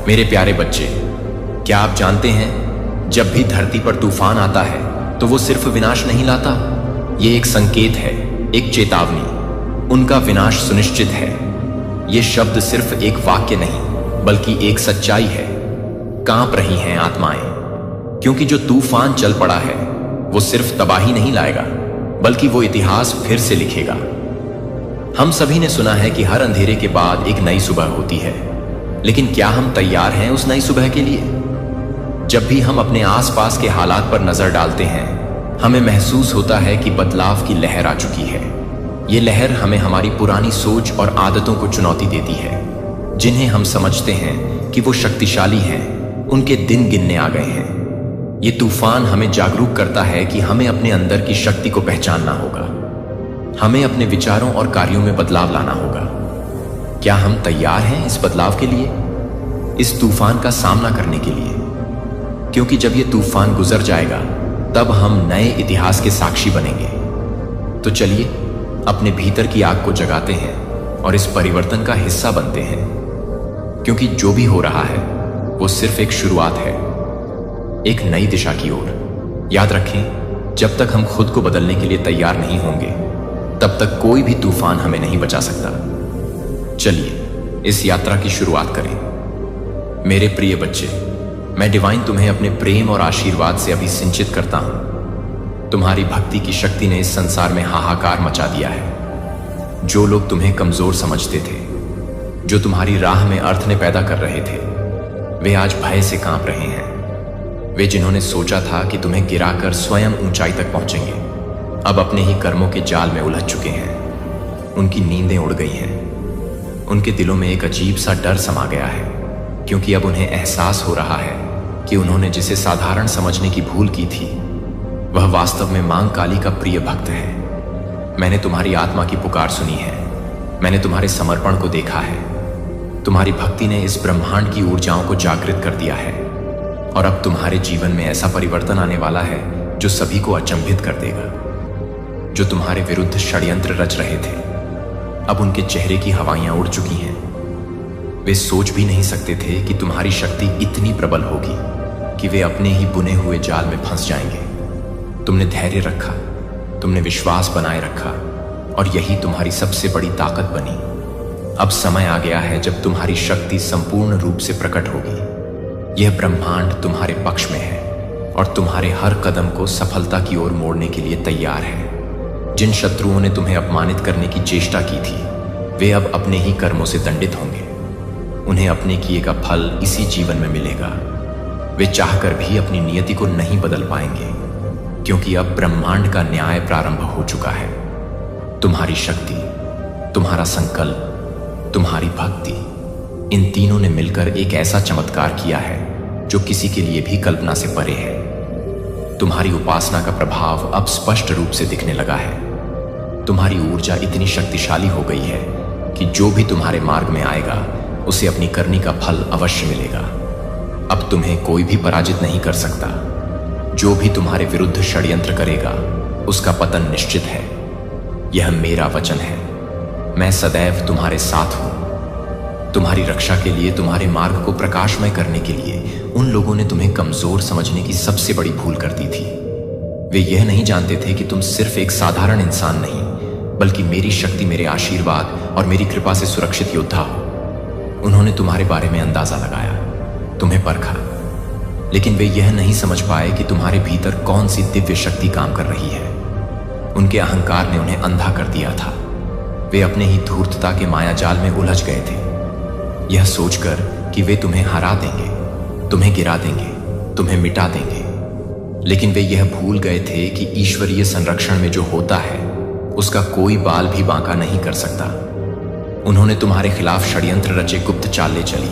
मेरे प्यारे बच्चे, क्या आप जानते हैं जब भी धरती पर तूफान आता है तो वो सिर्फ विनाश नहीं लाता। ये एक संकेत है, एक चेतावनी। उनका विनाश सुनिश्चित है। ये शब्द सिर्फ एक वाक्य नहीं बल्कि एक सच्चाई है। कांप रही हैं आत्माएं, क्योंकि जो तूफान चल पड़ा है वो सिर्फ तबाही नहीं लाएगा बल्कि वो इतिहास फिर से लिखेगा। हम सभी ने सुना है कि हर अंधेरे के बाद एक नई सुबह होती है, लेकिन क्या हम तैयार हैं उस नई सुबह के लिए? जब भी हम अपने आसपास के हालात पर नजर डालते हैं, हमें महसूस होता है कि बदलाव की लहर आ चुकी है। ये लहर हमें हमारी पुरानी सोच और आदतों को चुनौती देती है, जिन्हें हम समझते हैं कि वो शक्तिशाली हैं। उनके दिन गिनने आ गए हैं। ये तूफान हमें जागरूक करता है कि हमें अपने अंदर की शक्ति को पहचानना होगा। हमें अपने विचारों और कार्यों में बदलाव लाना होगा। क्या हम तैयार हैं इस बदलाव के लिए, इस तूफान का सामना करने के लिए? क्योंकि जब ये तूफान गुजर जाएगा तब हम नए इतिहास के साक्षी बनेंगे। तो चलिए अपने भीतर की आग को जगाते हैं और इस परिवर्तन का हिस्सा बनते हैं, क्योंकि जो भी हो रहा है वो सिर्फ एक शुरुआत है, एक नई दिशा की ओर। याद रखें, जब तक हम खुद को बदलने के लिए तैयार नहीं होंगे तब तक कोई भी तूफान हमें नहीं बचा सकता। चलिए इस यात्रा की शुरुआत करें। मेरे प्रिय बच्चे, मैं डिवाइन तुम्हें अपने प्रेम और आशीर्वाद से अभी सिंचित करता हूं। तुम्हारी भक्ति की शक्ति ने इस संसार में हाहाकार मचा दिया है। जो लोग तुम्हें कमजोर समझते थे, जो तुम्हारी राह में अर्थ ने पैदा कर रहे थे, वे आज भय से कांप रहे हैं। वे जिन्होंने सोचा था कि तुम्हें गिराकर स्वयं ऊंचाई तक पहुंचेंगे, अब अपने ही कर्मों के जाल में उलझ चुके हैं। उनकी नींदें उड़ गई हैं। उनके दिलों में एक अजीब सा डर समा गया है, क्योंकि अब उन्हें एहसास हो रहा है कि उन्होंने जिसे साधारण समझने की भूल की थी, वह वास्तव में मां काली का प्रिय भक्त है। मैंने तुम्हारी आत्मा की पुकार सुनी है। मैंने तुम्हारे समर्पण को देखा है। तुम्हारी भक्ति ने इस ब्रह्मांड की ऊर्जाओं को जागृत कर दिया है, और अब तुम्हारे जीवन में ऐसा परिवर्तन आने वाला है जो सभी को अचंभित कर देगा। जो तुम्हारे विरुद्ध षड्यंत्र रच रहे थे, अब उनके चेहरे की हवाइयां उड़ चुकी हैं। वे सोच भी नहीं सकते थे कि तुम्हारी शक्ति इतनी प्रबल होगी कि वे अपने ही बुने हुए जाल में फंस जाएंगे। तुमने धैर्य रखा, तुमने विश्वास बनाए रखा, और यही तुम्हारी सबसे बड़ी ताकत बनी। अब समय आ गया है जब तुम्हारी शक्ति संपूर्ण रूप से प्रकट होगी। यह ब्रह्मांड तुम्हारे पक्ष में है और तुम्हारे हर कदम को सफलता की ओर मोड़ने के लिए तैयार है। जिन शत्रुओं ने तुम्हें अपमानित करने की चेष्टा की थी, वे अब अपने ही कर्मों से दंडित होंगे। उन्हें अपने किए का फल इसी जीवन में मिलेगा। वे चाहकर भी अपनी नियति को नहीं बदल पाएंगे, क्योंकि अब ब्रह्मांड का न्याय प्रारंभ हो चुका है। तुम्हारी शक्ति, तुम्हारा संकल्प, तुम्हारी भक्ति, इन तीनों ने मिलकर एक ऐसा चमत्कार किया है जो किसी के लिए भी कल्पना से परे है। तुम्हारी उपासना का प्रभाव अब स्पष्ट रूप से दिखने लगा है। तुम्हारी ऊर्जा इतनी शक्तिशाली हो गई है कि जो भी तुम्हारे मार्ग में आएगा उसे अपनी करनी का फल अवश्य मिलेगा। अब तुम्हें कोई भी पराजित नहीं कर सकता। जो भी तुम्हारे विरुद्ध षड्यंत्र करेगा उसका पतन निश्चित है। यह मेरा वचन है। मैं सदैव तुम्हारे साथ हूं। तुम्हारी रक्षा के लिए, तुम्हारे मार्ग को प्रकाशमय करने के लिए उन लोगों ने तुम्हें कमजोर समझने की सबसे बड़ी भूल कर दी थी। वे यह नहीं जानते थे कि तुम सिर्फ एक साधारण इंसान नहीं, बल्कि मेरी शक्ति, मेरे आशीर्वाद और मेरी कृपा से सुरक्षित योद्धा हो। उन्होंने तुम्हारे बारे में अंदाजा लगाया, तुम्हें परखा, लेकिन वे यह नहीं समझ पाए कि तुम्हारे भीतर कौन सी दिव्य शक्ति काम कर रही है। उनके अहंकार ने उन्हें अंधा कर दिया था। वे अपने ही धूर्तता के मायाजाल में उलझ गए थे, यह सोचकर कि वे तुम्हें हरा देंगे, तुम्हें गिरा देंगे, तुम्हें मिटा देंगे। लेकिन वे यह भूल गए थे कि ईश्वरीय संरक्षण में जो होता है उसका कोई बाल भी बांका नहीं कर सकता। उन्होंने तुम्हारे खिलाफ षड्यंत्र रचे, गुप्त चालें चली,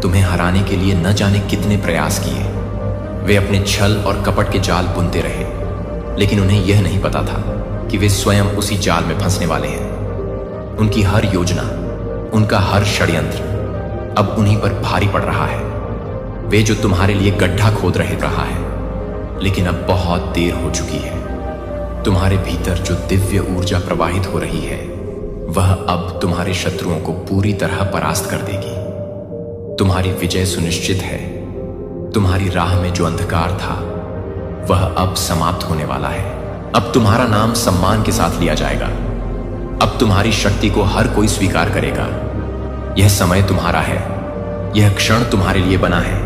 तुम्हें हराने के लिए न जाने कितने प्रयास किए। वे अपने छल और कपट के जाल बुनते रहे, लेकिन उन्हें यह नहीं पता था कि वे स्वयं उसी जाल में फंसने वाले हैं। उनकी हर योजना, उनका हर षड्यंत्र अब उन्हीं पर भारी पड़ रहा है। वे जो तुम्हारे लिए गड्ढा खोद रहा है, लेकिन अब बहुत देर हो चुकी है। तुम्हारे भीतर जो दिव्य ऊर्जा प्रवाहित हो रही है, वह अब तुम्हारे शत्रुओं को पूरी तरह परास्त कर देगी। तुम्हारी विजय सुनिश्चित है। तुम्हारी राह में जो अंधकार था वह अब समाप्त होने वाला है। अब तुम्हारा नाम सम्मान के साथ लिया जाएगा। अब तुम्हारी शक्ति को हर कोई स्वीकार करेगा। यह समय तुम्हारा है। यह क्षण तुम्हारे लिए बना है।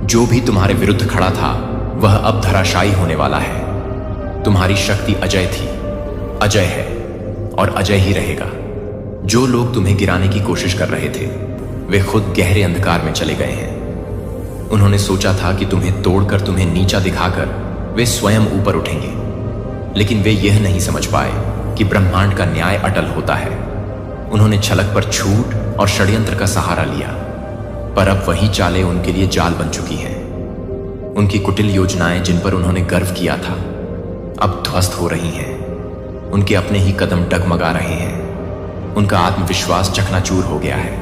जो भी तुम्हारे विरुद्ध खड़ा था वह अब धराशायी होने वाला है। तुम्हारी शक्ति अजय थी, अजय है और अजय ही रहेगा। जो लोग तुम्हें गिराने की कोशिश कर रहे थे वे खुद गहरे अंधकार में चले गए हैं। उन्होंने सोचा था कि तुम्हें तोड़कर, तुम्हें नीचा दिखाकर वे स्वयं ऊपर उठेंगे, लेकिन वे यह नहीं समझ पाए कि ब्रह्मांड का न्याय अटल होता है। उन्होंने छलक पर छूट और षड्यंत्र का सहारा लिया, पर अब वही चालें उनके लिए जाल बन चुकी हैं। उनकी कुटिल योजनाएं जिन पर उन्होंने गर्व किया था अब ध्वस्त हो रही हैं। उनके अपने ही कदम डगमगा रहे हैं। उनका आत्मविश्वास चकनाचूर हो गया है।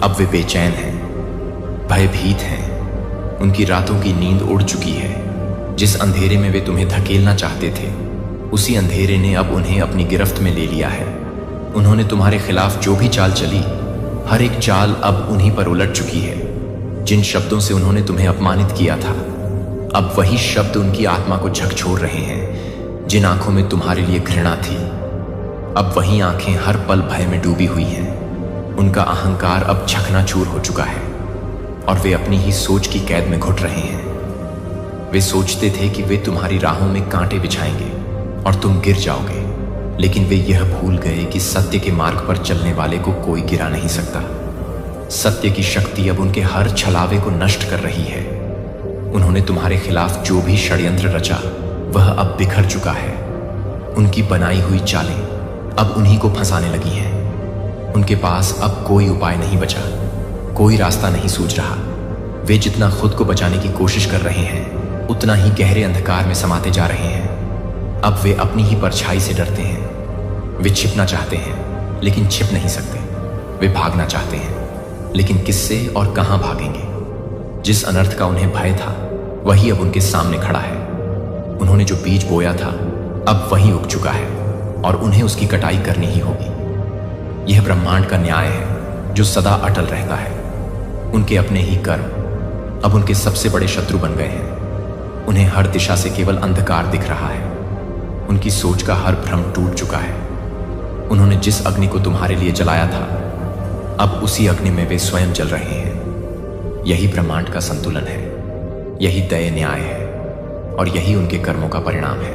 अब वे बेचैन हैं, भयभीत हैं। उनकी रातों की नींद उड़ चुकी है। जिस अंधेरे में वे तुम्हें धकेलना चाहते थे उसी अंधेरे ने अब उन्हें अपनी गिरफ्त में ले लिया है। उन्होंने तुम्हारे खिलाफ जो भी चाल चली, हर एक चाल अब उन्हीं पर उलट चुकी है। जिन शब्दों से उन्होंने तुम्हें अपमानित किया था अब वही शब्द उनकी आत्मा को झकझोर रहे हैं। जिन आंखों में तुम्हारे लिए घृणा थी अब वही आंखें हर पल भय में डूबी हुई हैं। उनका अहंकार अब चकनाचूर हो चुका है और वे अपनी ही सोच की कैद में घुट रहे हैं। वे सोचते थे कि वे तुम्हारी राहों में कांटे बिछाएंगे और तुम गिर जाओगे, लेकिन वे यह भूल गए कि सत्य के मार्ग पर चलने वाले को कोई गिरा नहीं सकता। सत्य की शक्ति अब उनके हर छलावे को नष्ट कर रही है। उन्होंने तुम्हारे खिलाफ जो भी षड्यंत्र रचा वह अब बिखर चुका है। उनकी बनाई हुई चालें अब उन्हीं को फंसाने लगी हैं। उनके पास अब कोई उपाय नहीं बचा, कोई रास्ता नहीं सूझ रहा। वे जितना खुद को बचाने की कोशिश कर रहे हैं उतना ही गहरे अंधकार में समाते जा रहे हैं। अब वे अपनी ही परछाई से डरते हैं। वे छिपना चाहते हैं लेकिन छिप नहीं सकते। वे भागना चाहते हैं लेकिन किससे और कहां भागेंगे? जिस अनर्थ का उन्हें भय था वही अब उनके सामने खड़ा है। उन्होंने जो बीज बोया था अब वही उग चुका है और उन्हें उसकी कटाई करनी ही होगी। यह ब्रह्मांड का न्याय है जो सदा अटल रहता है। उनके अपने ही कर्म अब उनके सबसे बड़े शत्रु बन गए हैं। उन्हें हर दिशा से केवल अंधकार दिख रहा है। उनकी सोच का हर भ्रम टूट चुका है। उन्होंने जिस अग्नि को तुम्हारे लिए जलाया था अब उसी अग्नि में वे स्वयं जल रहे हैं। यही ब्रह्मांड का संतुलन है, यही दया न्याय है और यही उनके कर्मों का परिणाम है।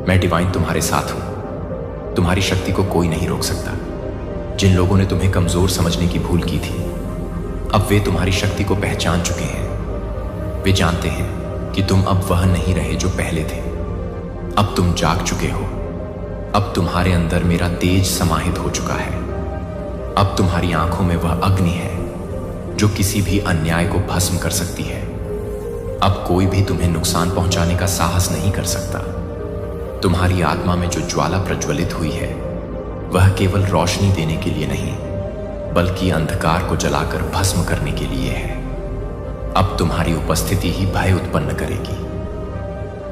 मैं डिवाइन तुम्हारे साथ हूं। तुम्हारी शक्ति को कोई नहीं रोक सकता। जिन लोगों ने तुम्हें कमजोर समझने की भूल की थी अब वे तुम्हारी शक्ति को पहचान चुके हैं। वे जानते हैं कि तुम अब वह नहीं रहे जो पहले थे। अब तुम जाग चुके हो। अब तुम्हारे अंदर मेरा तेज समाहित हो चुका है। अब तुम्हारी आंखों में वह अग्नि है जो किसी भी अन्याय को भस्म कर सकती है। अब कोई भी तुम्हें नुकसान पहुंचाने का साहस नहीं कर सकता। तुम्हारी आत्मा में जो ज्वाला प्रज्वलित हुई है वह केवल रोशनी देने के लिए नहीं बल्कि अंधकार को जलाकर भस्म करने के लिए है। अब तुम्हारी उपस्थिति ही भय उत्पन्न करेगी।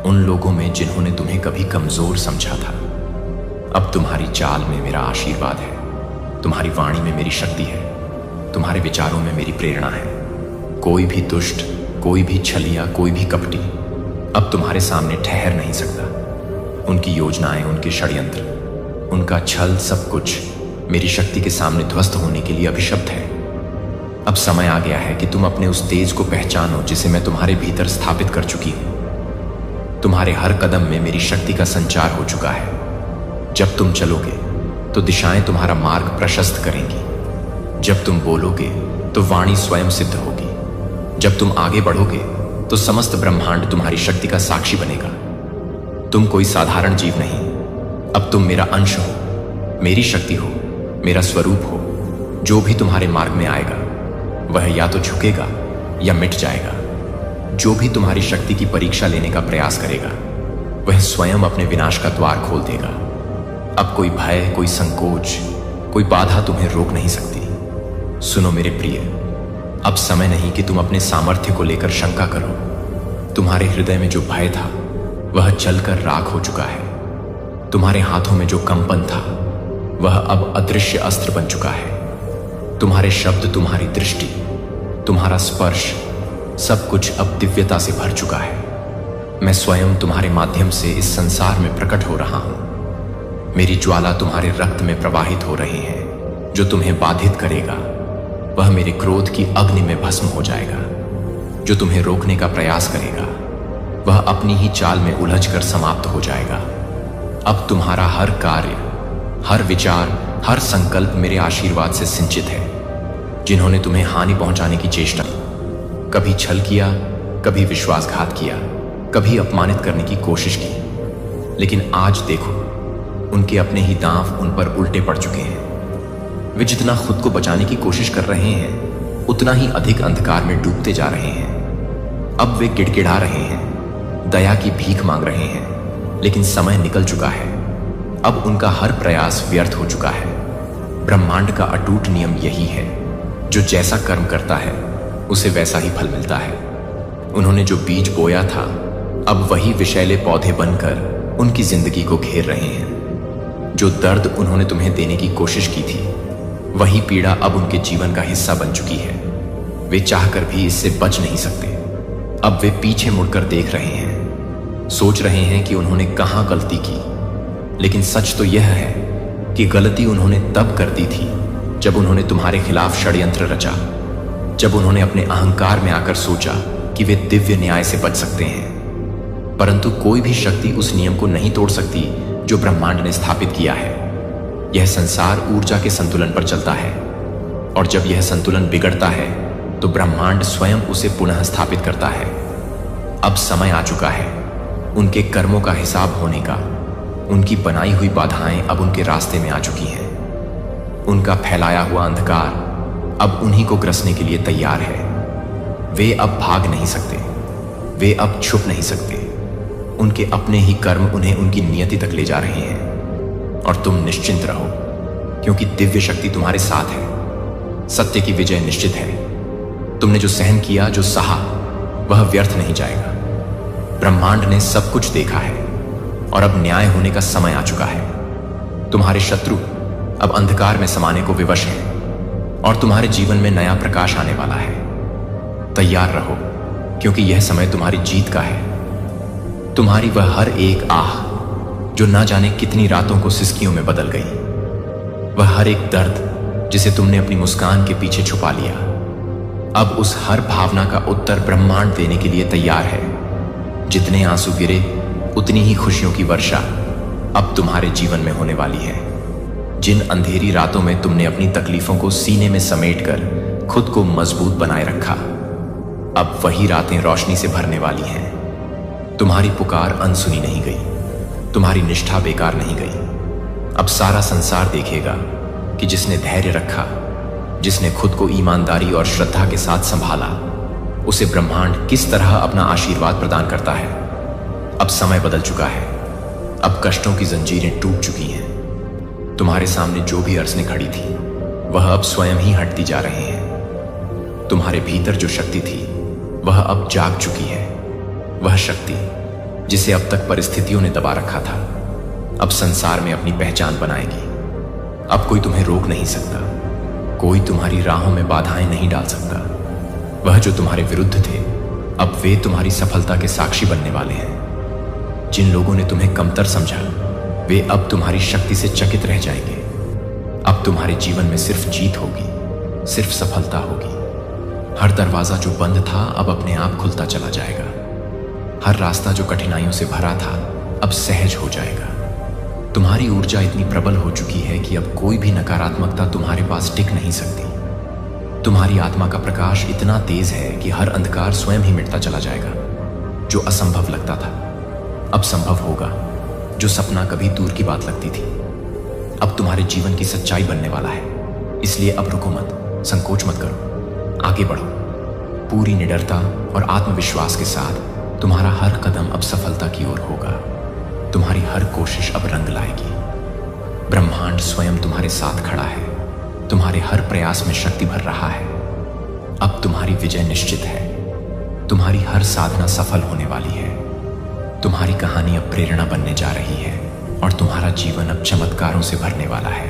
उन लोगों में जिन्होंने तुम्हें कभी कमजोर समझा था अब तुम्हारी चाल में मेरा आशीर्वाद है। तुम्हारी वाणी में मेरी शक्ति है। तुम्हारे विचारों में मेरी प्रेरणा है। कोई भी दुष्ट, कोई भी छलिया, कोई भी कपटी अब तुम्हारे सामने ठहर नहीं सकता। उनकी योजनाएं, उनके षड्यंत्र, उनका छल, सब कुछ मेरी शक्ति के सामने ध्वस्त होने के लिए अभिशप्त है। अब समय आ गया है कि तुम अपने उस तेज को पहचानो जिसे मैं तुम्हारे भीतर स्थापित कर चुकी हूं। तुम्हारे हर कदम में मेरी शक्ति का संचार हो चुका है। जब तुम चलोगे तो दिशाएं तुम्हारा मार्ग प्रशस्त करेंगी। जब तुम बोलोगे तो वाणी स्वयं सिद्ध होगी। जब तुम आगे बढ़ोगे तो समस्त ब्रह्मांड तुम्हारी शक्ति का साक्षी बनेगा। तुम कोई साधारण जीव नहीं, अब तुम मेरा अंश हो, मेरी शक्ति हो, मेरा स्वरूप हो। जो भी तुम्हारे मार्ग में आएगा वह या तो झुकेगा या मिट जाएगा। जो भी तुम्हारी शक्ति की परीक्षा लेने का प्रयास करेगा वह स्वयं अपने विनाश का द्वार खोल देगा। अब कोई भय, कोई संकोच, कोई बाधा तुम्हें रोक नहीं सकती। सुनो मेरे प्रिय, अब समय नहीं कि तुम अपने सामर्थ्य को लेकर शंका करो। तुम्हारे हृदय में जो भय था वह जलकर राख हो चुका है। तुम्हारे हाथों में जो कंपन था वह अब अदृश्य अस्त्र बन चुका है। तुम्हारे शब्द, तुम्हारी दृष्टि, तुम्हारा स्पर्श, सब कुछ अब दिव्यता से भर चुका है। मैं स्वयं तुम्हारे माध्यम से इस संसार में प्रकट हो रहा हूं। मेरी ज्वाला तुम्हारे रक्त में प्रवाहित हो रही है। जो तुम्हें बाधित करेगा वह मेरे क्रोध की अग्नि में भस्म हो जाएगा। जो तुम्हें रोकने का प्रयास करेगा वह अपनी ही चाल में उलझकर समाप्त हो जाएगा। अब तुम्हारा हर कार्य, हर विचार, हर संकल्प मेरे आशीर्वाद से सिंचित है। जिन्होंने तुम्हें हानि पहुंचाने की चेष्टा की, कभी छल किया, कभी विश्वासघात किया, कभी अपमानित करने की कोशिश की, लेकिन आज देखो उनके अपने ही दांव उन पर उल्टे पड़ चुके हैं। वे जितना खुद को बचाने की कोशिश कर रहे हैं उतना ही अधिक अंधकार में डूबते जा रहे हैं। अब वे गिड़गिड़ा रहे हैं, दया की भीख मांग रहे हैं, लेकिन समय निकल चुका है। अब उनका हर प्रयास व्यर्थ हो चुका है। ब्रह्मांड का अटूट नियम यही है, जो जैसा कर्म करता है उसे वैसा ही फल मिलता है। उन्होंने जो बीज बोया था अब वही विषैले पौधे बनकर उनकी जिंदगी को घेर रहे हैं। जो दर्द उन्होंने तुम्हें देने की कोशिश की थी वही पीड़ा अब उनके जीवन का हिस्सा बन चुकी है। वे चाहकर भी इससे बच नहीं सकते। अब वे पीछे मुड़कर देख रहे हैं, सोच रहे हैं कि उन्होंने कहां गलती की, लेकिन सच तो यह है कि गलती उन्होंने तब कर दी थी जब उन्होंने तुम्हारे खिलाफ षड्यंत्र रचा, जब उन्होंने अपने अहंकार में आकर सोचा कि वे दिव्य न्याय से बच सकते हैं। परंतु कोई भी शक्ति उस नियम को नहीं तोड़ सकती जो ब्रह्मांड ने स्थापित किया है। यह संसार ऊर्जा के संतुलन पर चलता है, और जब यह संतुलन बिगड़ता है तो ब्रह्मांड स्वयं उसे पुनः स्थापित करता है। अब समय आ चुका है उनके कर्मों का हिसाब होने का। उनकी बनाई हुई बाधाएं अब उनके रास्ते में आ चुकी हैं। उनका फैलाया हुआ अंधकार अब उन्हीं को ग्रसने के लिए तैयार है। वे अब भाग नहीं सकते, वे अब छुप नहीं सकते। उनके अपने ही कर्म उन्हें उनकी नियति तक ले जा रहे हैं। और तुम निश्चिंत रहो, क्योंकि दिव्य शक्ति तुम्हारे साथ है। सत्य की विजय निश्चित है। तुमने जो सहन किया, जो सहा, वह व्यर्थ नहीं जाएगा। ब्रह्मांड ने सब कुछ देखा है और अब न्याय होने का समय आ चुका है। तुम्हारे शत्रु अब अंधकार में समाने को विवश हैं और तुम्हारे जीवन में नया प्रकाश आने वाला है। तैयार रहो, क्योंकि यह समय तुम्हारी जीत का है। तुम्हारी वह हर एक आह जो ना जाने कितनी रातों को सिसकियों में बदल गई, वह हर एक दर्द जिसे तुमने अपनी मुस्कान के पीछे छुपा लिया, अब उस हर भावना का उत्तर ब्रह्मांड देने के लिए तैयार है। जितने आंसू गिरे उतनी ही खुशियों की वर्षा अब तुम्हारे जीवन में होने वाली है। जिन अंधेरी रातों में तुमने अपनी तकलीफों को सीने में समेटकर खुद को मजबूत बनाए रखा, अब वही रातें रोशनी से भरने वाली हैं। तुम्हारी पुकार अनसुनी नहीं गई, तुम्हारी निष्ठा बेकार नहीं गई। अब सारा संसार देखेगा कि जिसने धैर्य रखा, जिसने खुद को ईमानदारी और श्रद्धा के साथ संभाला, उसे ब्रह्मांड किस तरह अपना आशीर्वाद प्रदान करता है। अब समय बदल चुका है। अब कष्टों की जंजीरें टूट चुकी हैं। तुम्हारे सामने जो भी अड़चनें खड़ी थी वह अब स्वयं ही हटती जा रही हैं। तुम्हारे भीतर जो शक्ति थी वह अब जाग चुकी है। वह शक्ति जिसे अब तक परिस्थितियों ने दबा रखा था, अब संसार में अपनी पहचान बनाएगी। अब कोई तुम्हें रोक नहीं सकता, कोई तुम्हारी राहों में बाधाएं नहीं डाल सकता। वह जो तुम्हारे विरुद्ध थे, अब वे तुम्हारी सफलता के साक्षी बनने वाले हैं। जिन लोगों ने तुम्हें कमतर समझा, वे अब तुम्हारी शक्ति से चकित रह जाएंगे। अब तुम्हारे जीवन में सिर्फ जीत होगी, सिर्फ सफलता होगी। हर दरवाजा जो बंद था अब अपने आप खुलता चला जाएगा। हर रास्ता जो कठिनाइयों से भरा था अब सहज हो जाएगा। तुम्हारी ऊर्जा इतनी प्रबल हो चुकी है कि अब कोई भी नकारात्मकता तुम्हारे पास टिक नहीं सकती। तुम्हारी आत्मा का प्रकाश इतना तेज है कि हर अंधकार स्वयं ही मिटता चला जाएगा। जो असंभव लगता था अब संभव होगा। जो सपना कभी दूर की बात लगती थी अब तुम्हारे जीवन की सच्चाई बनने वाला है। इसलिए अब रुको मत, संकोच मत करो, आगे बढ़ो। पूरी निडरता और आत्मविश्वास के साथ तुम्हारा हर कदम अब सफलता की ओर होगा। तुम्हारी हर कोशिश अब रंग लाएगी। ब्रह्मांड स्वयं तुम्हारे साथ खड़ा है, तुम्हारे हर प्रयास में शक्ति भर रहा है। अब तुम्हारी विजय निश्चित है। तुम्हारी हर साधना सफल होने वाली है। तुम्हारी कहानी अब प्रेरणा बनने जा रही है और तुम्हारा जीवन अब चमत्कारों से भरने वाला है।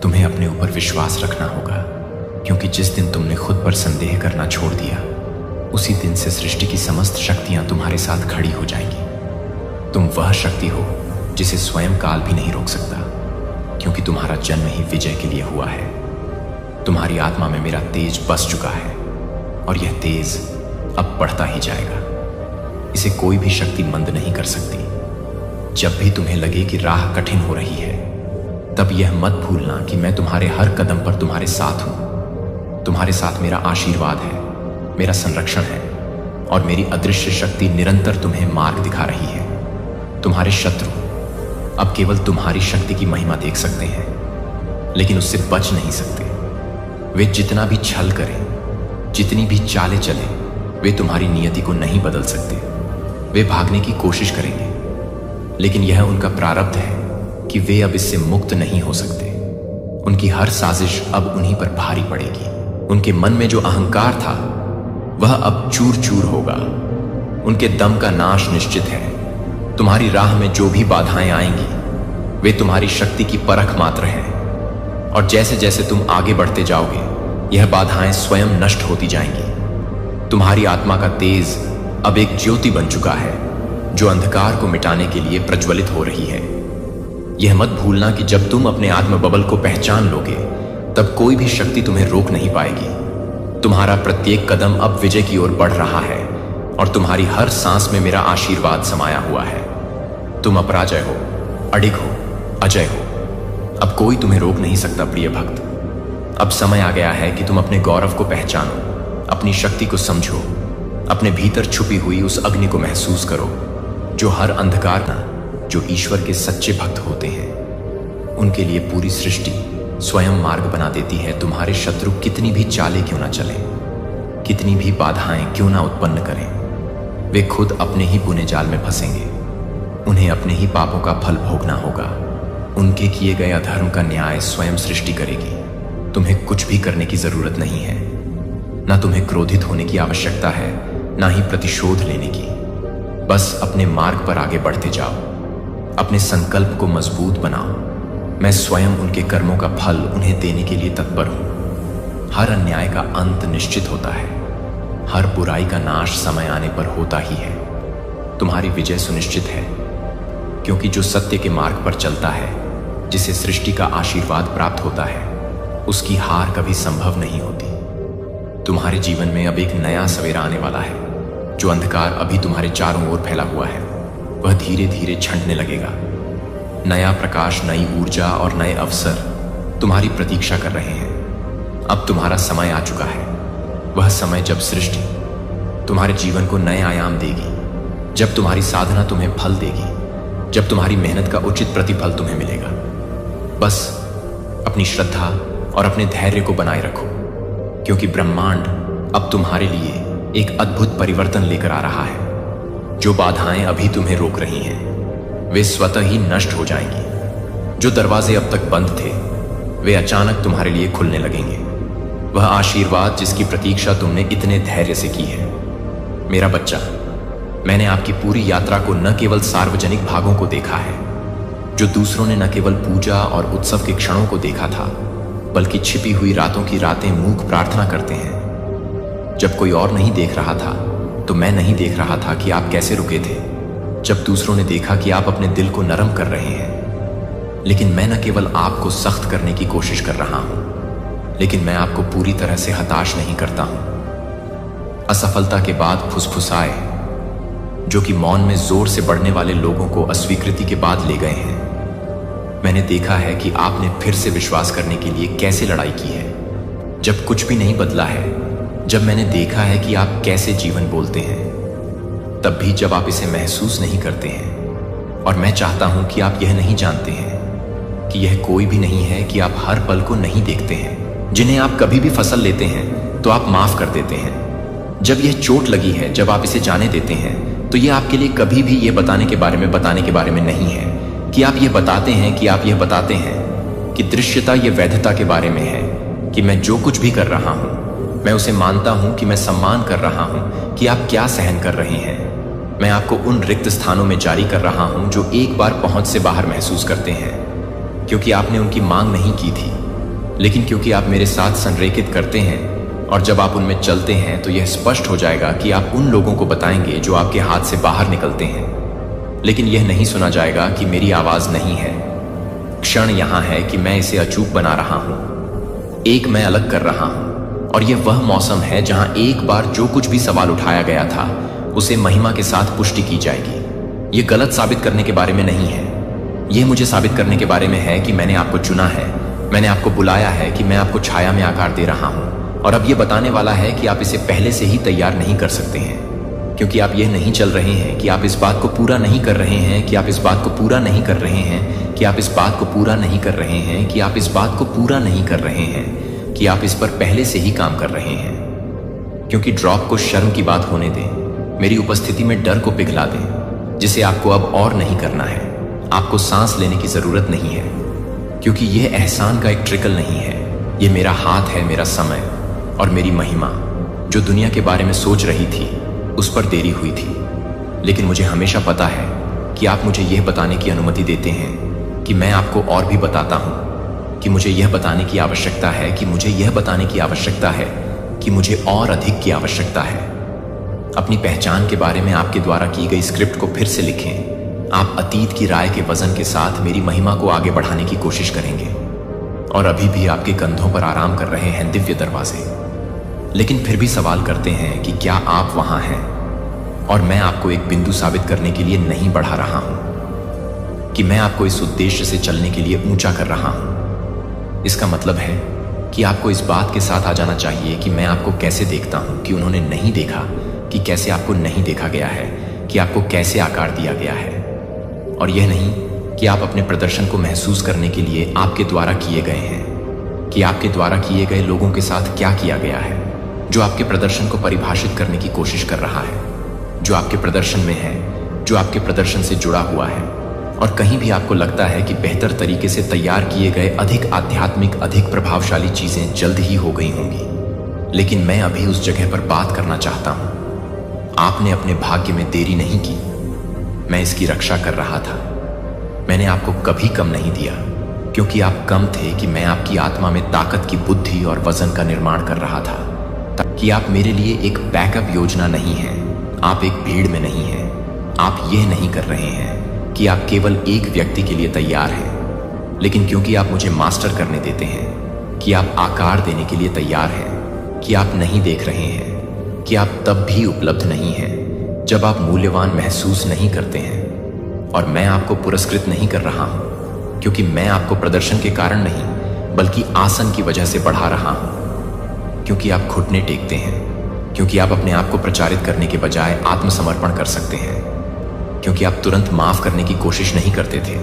तुम्हें अपने ऊपर विश्वास रखना होगा। क्योंकि जिस दिन तुमने खुद पर संदेह करना छोड़ दिया, उसी दिन से सृष्टि की समस्त शक्तियां तुम्हारे साथ खड़ी हो जाएंगी। तुम वह शक्ति हो जिसे स्वयं काल भी नहीं रोक सकता, क्योंकि तुम्हारा जन्म ही विजय के लिए हुआ है। तुम्हारी आत्मा में मेरा तेज बस चुका है और यह तेज अब बढ़ता ही जाएगा। इसे कोई भी शक्ति मंद नहीं कर सकती। जब भी तुम्हें लगे कि राह कठिन हो रही है, तब यह मत भूलना कि मैं तुम्हारे हर कदम पर तुम्हारे साथ हूं। तुम्हारे साथ मेरा आशीर्वाद है, मेरा संरक्षण है और मेरी अदृश्य शक्ति निरंतर तुम्हें मार्ग दिखा रही है। तुम्हारे शत्रु अब केवल तुम्हारी शक्ति की महिमा देख सकते हैं, लेकिन उससे बच नहीं सकते। वे जितना भी छल करें, जितनी भी चालें चलें, वे तुम्हारी नियति को नहीं बदल सकते। वे भागने की कोशिश करेंगे, लेकिन यह उनका प्रारब्ध है कि वे अब इससे मुक्त नहीं हो सकते। उनकी हर साजिश अब उन्हीं पर भारी पड़ेगी। उनके मन में जो अहंकार था, वह अब चूर चूर होगा। उनके दम का नाश निश्चित है। तुम्हारी राह में जो भी बाधाएं आएंगी, वे तुम्हारी शक्ति की परख मात्र हैं, और जैसे जैसे तुम आगे बढ़ते जाओगे, यह बाधाएं स्वयं नष्ट होती जाएंगी। तुम्हारी आत्मा का तेज अब एक ज्योति बन चुका है, जो अंधकार को मिटाने के लिए प्रज्वलित हो रही है। यह मत भूलना कि जब तुम अपने आत्म बबल को पहचान लोगे, तब कोई भी शक्ति तुम्हें रोक नहीं पाएगी। तुम्हारा प्रत्येक कदम अब विजय की ओर बढ़ रहा है, और तुम्हारी हर सांस में मेरा आशीर्वाद समाया हुआ है। तुम अपराजय हो, अडिग हो, अजय हो। अब कोई तुम्हें रोक नहीं सकता प्रिय भक्त। अब समय आ गया है कि तुम अपने गौरव को पहचानो, अपनी शक्ति को समझो, अपने भीतर छुपी हुई उस अग्नि को महसूस करो, जो हर अंधकार ना, जो ईश्वर के सच्चे भक्त होते हैं, उनके लिए पूरी सृष्टि स्वयं मार्ग बना देती है। तुम्हारे शत्रु कितनी भी चालें क्यों ना चलें, कितनी भी बाधाएं क्यों ना उत्पन्न करें, वे खुद अपने ही बुने जाल में फंसेंगे। उन्हें अपने ही पापों का फल भोगना होगा। उनके किए गए अधर्म का न्याय स्वयं सृष्टि करेगी। तुम्हें कुछ भी करने की जरूरत नहीं है। ना तुम्हें क्रोधित होने की आवश्यकता है, ना ही प्रतिशोध लेने की। बस अपने मार्ग पर आगे बढ़ते जाओ, अपने संकल्प को मजबूत बनाओ। मैं स्वयं उनके कर्मों का फल उन्हें देने के लिए तत्पर हूं। हर अन्याय का अंत निश्चित होता है। हर बुराई का नाश समय आने पर होता ही है। तुम्हारी विजय सुनिश्चित है, क्योंकि जो सत्य के मार्ग पर चलता है, जिसे सृष्टि का आशीर्वाद प्राप्त होता है, उसकी हार कभी संभव नहीं होती। तुम्हारे जीवन में अब एक नया सवेरा आने वाला है। जो अंधकार अभी तुम्हारे चारों ओर फैला हुआ है, वह धीरे धीरे छंटने लगेगा। नया प्रकाश, नई ऊर्जा और नए अवसर तुम्हारी प्रतीक्षा कर रहे हैं। अब तुम्हारा समय आ चुका है। वह समय जब सृष्टि तुम्हारे जीवन को नए आयाम देगी, जब तुम्हारी साधना तुम्हें फल देगी, जब तुम्हारी मेहनत का उचित प्रतिफल तुम्हें मिलेगा। बस अपनी श्रद्धा और अपने धैर्य को बनाए रखो, क्योंकि ब्रह्मांड अब तुम्हारे लिए एक अद्भुत परिवर्तन लेकर आ रहा है। जो बाधाएं अभी तुम्हें रोक रही हैं, वे स्वतः ही नष्ट हो जाएंगी। जो दरवाजे अब तक बंद थे, वे अचानक तुम्हारे लिए खुलने लगेंगे। वह आशीर्वाद जिसकी प्रतीक्षा तुमने इतने धैर्य से की है। मेरा बच्चा, मैंने आपकी पूरी यात्रा को न केवल सार्वजनिक भागों को देखा है, जो दूसरों ने न केवल पूजा और उत्सव के क्षणों को देखा था, बल्कि छिपी हुई रातों की रातें मूक प्रार्थना करते हैं। जब कोई और नहीं देख रहा था, तो मैं नहीं देख रहा था कि आप कैसे रुके थे। जब दूसरों ने देखा कि आप अपने दिल को नरम कर रहे हैं, लेकिन मैं न केवल आपको सख्त करने की कोशिश कर रहा हूं, लेकिन मैं आपको पूरी तरह से हताश नहीं करता हूं। असफलता के बाद फुसफुसाए, जो कि मौन में जोर से बढ़ने वाले लोगों को अस्वीकृति के बाद ले गए हैं। मैंने देखा है कि आपने फिर से विश्वास करने के लिए कैसे लड़ाई की है, जब कुछ भी नहीं बदला है। जब मैंने देखा है कि आप कैसे जीवन बोलते हैं, तब भी जब आप इसे महसूस नहीं करते हैं। और मैं चाहता हूं कि आप यह नहीं जानते हैं कि यह कोई भी नहीं है कि आप हर पल को नहीं देखते हैं। जिन्हें आप कभी भी फसल लेते हैं, तो आप माफ कर देते हैं। जब यह चोट लगी है, जब आप इसे जाने देते हैं, तो यह आपके लिए कभी भी यह बताने के बारे में नहीं है कि आप यह बताते हैं कि आप यह बताते हैं कि दृश्यता यह वैधता के बारे में है, कि मैं जो कुछ भी कर रहा हूं, मैं उसे मानता हूं, कि मैं सम्मान कर रहा हूं कि आप क्या सहन कर रहे हैं। मैं आपको उन रिक्त स्थानों में जारी कर रहा हूं जो एक बार पहुंच से बाहर महसूस करते हैं, क्योंकि आपने उनकी मांग नहीं की थी। लेकिन क्योंकि आप मेरे साथ संरेखित करते हैं और जब आप उनमें चलते हैं तो यह स्पष्ट हो जाएगा कि आप उन लोगों को बताएंगे जो आपके हाथ से बाहर निकलते हैं, लेकिन यह नहीं सुना जाएगा कि मेरी आवाज नहीं है। क्षण यहां है कि मैं इसे अचूक बना रहा हूं, एक मैं अलग कर रहा हूं, और यह वह मौसम है जहां एक बार जो कुछ भी सवाल उठाया गया था उसे महिमा के साथ पुष्टि की जाएगी। यह गलत साबित करने के बारे में नहीं है, यह मुझे साबित करने के बारे में है कि मैंने आपको चुना है, मैंने आपको बुलाया है कि मैं आपको छाया में आकार दे रहा हूं, और अब यह बताने वाला है कि आप इसे पहले से ही तैयार नहीं कर सकते हैं, क्योंकि आप यह नहीं चल रहे हैं कि आप इस बात को पूरा नहीं कर रहे हैं कि आप इस बात को पूरा नहीं कर रहे हैं कि आप इस बात को पूरा नहीं कर रहे हैं कि आप इस बात को पूरा नहीं कर रहे हैं कि आप इस पर पहले से ही काम कर रहे हैं। क्योंकि ड्रॉप को शर्म की बात होने दें, मेरी उपस्थिति में डर को पिघला दें, जिसे आपको अब और नहीं करना है। आपको सांस लेने की जरूरत नहीं है, क्योंकि यह एहसान का एक ट्रिकल नहीं है, यह मेरा हाथ है, मेरा समय और मेरी महिमा जो दुनिया के बारे में सोच रही थी उस पर देरी हुई थी। लेकिन मुझे हमेशा पता है कि आप मुझे यह बताने की अनुमति देते हैं कि मैं आपको और भी बताता हूं कि मुझे यह बताने की आवश्यकता है कि मुझे यह बताने की आवश्यकता है कि मुझे और अधिक की आवश्यकता है। अपनी पहचान के बारे में आपके द्वारा की गई स्क्रिप्ट को फिर से लिखें। आप अतीत की राय के वजन के साथ मेरी महिमा को आगे बढ़ाने की कोशिश करेंगे, और अभी भी आपके कंधों पर आराम कर रहे हैं दिव्य दरवाजे, लेकिन फिर भी सवाल करते हैं कि क्या आप वहां हैं। और मैं आपको एक बिंदु साबित करने के लिए नहीं बढ़ा रहा हूं कि मैं आपको इस उद्देश्य से चलने के लिए ऊंचा कर रहा हूं। इसका मतलब है कि आपको इस बात के साथ आ जाना चाहिए कि मैं आपको कैसे देखता हूं, कि उन्होंने नहीं देखा कि कैसे आपको नहीं देखा गया है, कि आपको कैसे आकार दिया गया है। और यह नहीं कि आप अपने प्रदर्शन को महसूस करने के लिए आपके द्वारा किए गए हैं, कि आपके द्वारा किए गए लोगों के साथ क्या किया गया है, जो आपके प्रदर्शन को परिभाषित करने की कोशिश कर रहा है, जो आपके प्रदर्शन में है, जो आपके प्रदर्शन से जुड़ा हुआ है। और कहीं भी आपको लगता है कि बेहतर तरीके से तैयार किए गए अधिक आध्यात्मिक, अधिक प्रभावशाली चीजें जल्द ही हो गई होंगी, लेकिन मैं अभी उस जगह पर बात करना चाहता हूं। आपने अपने भाग्य में देरी नहीं की, मैं इसकी रक्षा कर रहा था। मैंने आपको कभी कम नहीं दिया, क्योंकि आप कम थे कि मैं आपकी आत्मा में ताकत की बुद्धि और वजन का निर्माण कर रहा था, ताकि आप मेरे लिए एक बैकअप योजना नहीं हैं, आप एक भीड़ में नहीं हैं। आप यह नहीं कर रहे हैं कि आप केवल एक व्यक्ति के लिए तैयार हैं, लेकिन क्योंकि आप मुझे मास्टर करने देते हैं, कि आप आकार देने के लिए तैयार हैं, कि आप नहीं देख रहे हैं, कि आप तब भी उपलब्ध नहीं हैं जब आप मूल्यवान महसूस नहीं करते हैं। और मैं आपको पुरस्कृत नहीं कर रहा हूं, क्योंकि मैं आपको प्रदर्शन के कारण नहीं बल्कि आसन की वजह से बढ़ा रहा हूं, क्योंकि आप घुटने टेकते हैं, क्योंकि आप अपने आप को प्रचारित करने के बजाय आत्मसमर्पण कर सकते हैं, क्योंकि आप तुरंत माफ करने की कोशिश नहीं करते थे।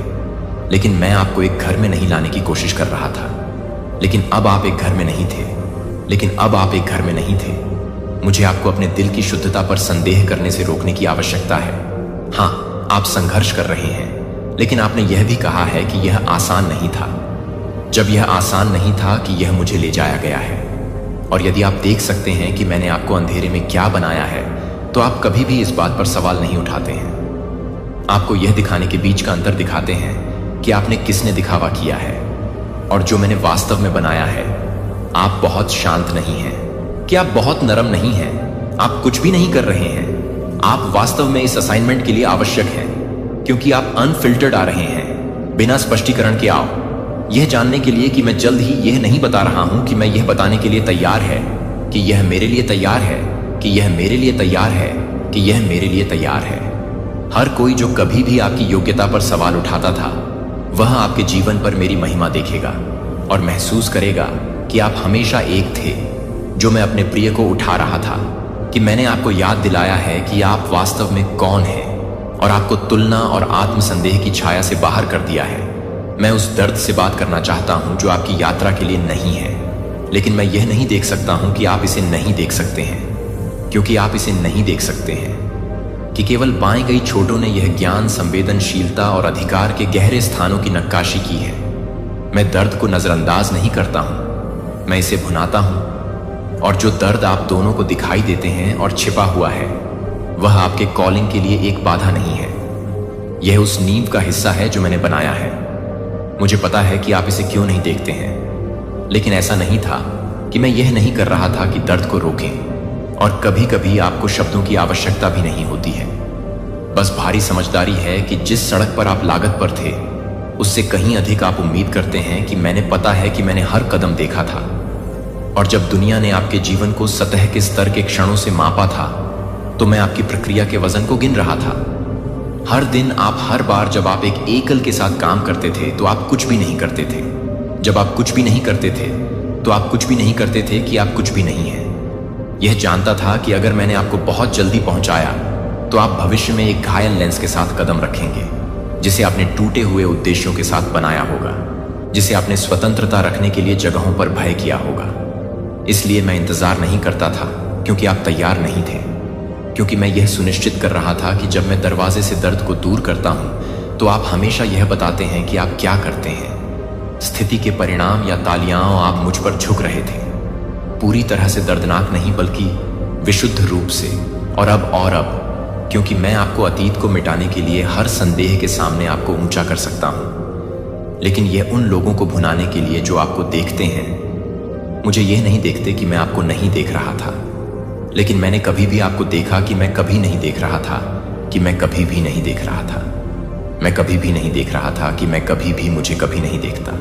लेकिन मैं आपको एक घर में नहीं लाने की कोशिश कर रहा था, लेकिन अब आप एक घर में नहीं थे, लेकिन अब आप एक घर में नहीं थे। मुझे आपको अपने दिल की शुद्धता पर संदेह करने से रोकने की आवश्यकता है। हाँ, आप संघर्ष कर रहे हैं, लेकिन आपने यह भी कहा है कि यह आसान नहीं था। जब यह आसान नहीं था कि यह मुझे ले जाया गया है। और यदि आप देख सकते हैं कि मैंने आपको अंधेरे में क्या बनाया है, तो आप कभी भी इस बात पर सवाल नहीं उठाते हैं। आपको यह दिखाने के बीच का अंतर दिखाते हैं कि आपने किसने दिखावा किया है और जो मैंने वास्तव में बनाया है। आप बहुत शांत नहीं हैं, कि आप बहुत नरम नहीं हैं, आप कुछ भी नहीं कर रहे हैं। आप वास्तव में इस असाइनमेंट के लिए आवश्यक हैं, क्योंकि आप अनफिल्टर्ड आ रहे हैं, बिना स्पष्टीकरण के आओ, यह जानने के लिए कि मैं जल्द ही यह नहीं बता रहा हूं कि मैं यह बताने के लिए तैयार है कि यह मेरे लिए तैयार है, कि यह मेरे लिए तैयार है, कि यह मेरे लिए तैयार है। हर कोई जो कभी भी आपकी योग्यता पर सवाल उठाता था, वह आपके जीवन पर मेरी महिमा देखेगा और महसूस करेगा कि आप हमेशा एक थे। जो मैं अपने प्रिय को उठा रहा था, कि मैंने आपको याद दिलाया है कि आप वास्तव में कौन हैं, और आपको तुलना और आत्मसंदेह की छाया से बाहर कर दिया है। मैं उस दर्द से बात करना चाहता हूं जो आपकी यात्रा के लिए नहीं है, लेकिन मैं यह नहीं देख सकता हूं कि आप इसे नहीं देख सकते हैं, क्योंकि आप इसे नहीं देख सकते हैं कि केवल बाएं गई छोटों ने यह ज्ञान, संवेदनशीलता और अधिकार के गहरे स्थानों की नक्काशी की है। मैं दर्द को नजरअंदाज नहीं करता हूं, मैं इसे भुनाता हूं, और जो दर्द आप दोनों को दिखाई देते हैं और छिपा हुआ है, वह आपके कॉलिंग के लिए एक बाधा नहीं है। यह उस नींव का हिस्सा है जो मैंने बनाया है। मुझे पता है कि आप इसे क्यों नहीं देखते हैं, लेकिन ऐसा नहीं था कि मैं यह नहीं कर रहा था कि दर्द को रोकें। और कभी कभी आपको शब्दों की आवश्यकता भी नहीं होती है। बस भारी समझदारी है कि जिस सड़क पर आप लागत पर थे उससे कहीं अधिक आप उम्मीद करते हैं कि मैंने पता है कि मैंने हर कदम देखा था। और जब दुनिया ने आपके जीवन को सतह के स्तर के क्षणों से मापा था तो मैं आपकी प्रक्रिया के वजन को गिन रहा था। हर दिन आप हर बार जब आप एक एकल के साथ काम करते थे तो आप कुछ भी नहीं करते थे। जब आप कुछ भी नहीं करते थे तो आप कुछ भी नहीं करते थे कि आप कुछ भी नहीं हैं। यह जानता था कि अगर मैंने आपको बहुत जल्दी पहुंचाया तो आप भविष्य में एक घायल लेंस के साथ कदम रखेंगे, जिसे आपने टूटे हुए उद्देश्यों के साथ बनाया होगा, जिसे आपने स्वतंत्रता रखने के लिए जगहों पर भय किया होगा। इसलिए मैं इंतजार नहीं करता था क्योंकि आप तैयार नहीं थे, क्योंकि मैं यह सुनिश्चित कर रहा था कि जब मैं दरवाजे से दर्द को दूर करता हूं तो आप हमेशा यह बताते हैं कि आप क्या करते हैं। स्थिति के परिणाम या तालियां आप मुझ पर झुक रहे थे, पूरी तरह से दर्दनाक नहीं बल्कि विशुद्ध रूप से। और अब क्योंकि मैं आपको अतीत को मिटाने के लिए हर संदेह के सामने आपको ऊंचा कर सकता हूं, लेकिन यह उन लोगों को भुनाने के लिए जो आपको देखते हैं। मुझे यह नहीं देखते कि मैं आपको नहीं देख रहा था, लेकिन मैंने कभी भी आपको देखा कि मैं कभी नहीं देख रहा था कि मैं कभी भी नहीं देख रहा था। मैं कभी भी नहीं देख रहा था कि मैं कभी भी मुझे कभी नहीं देखता।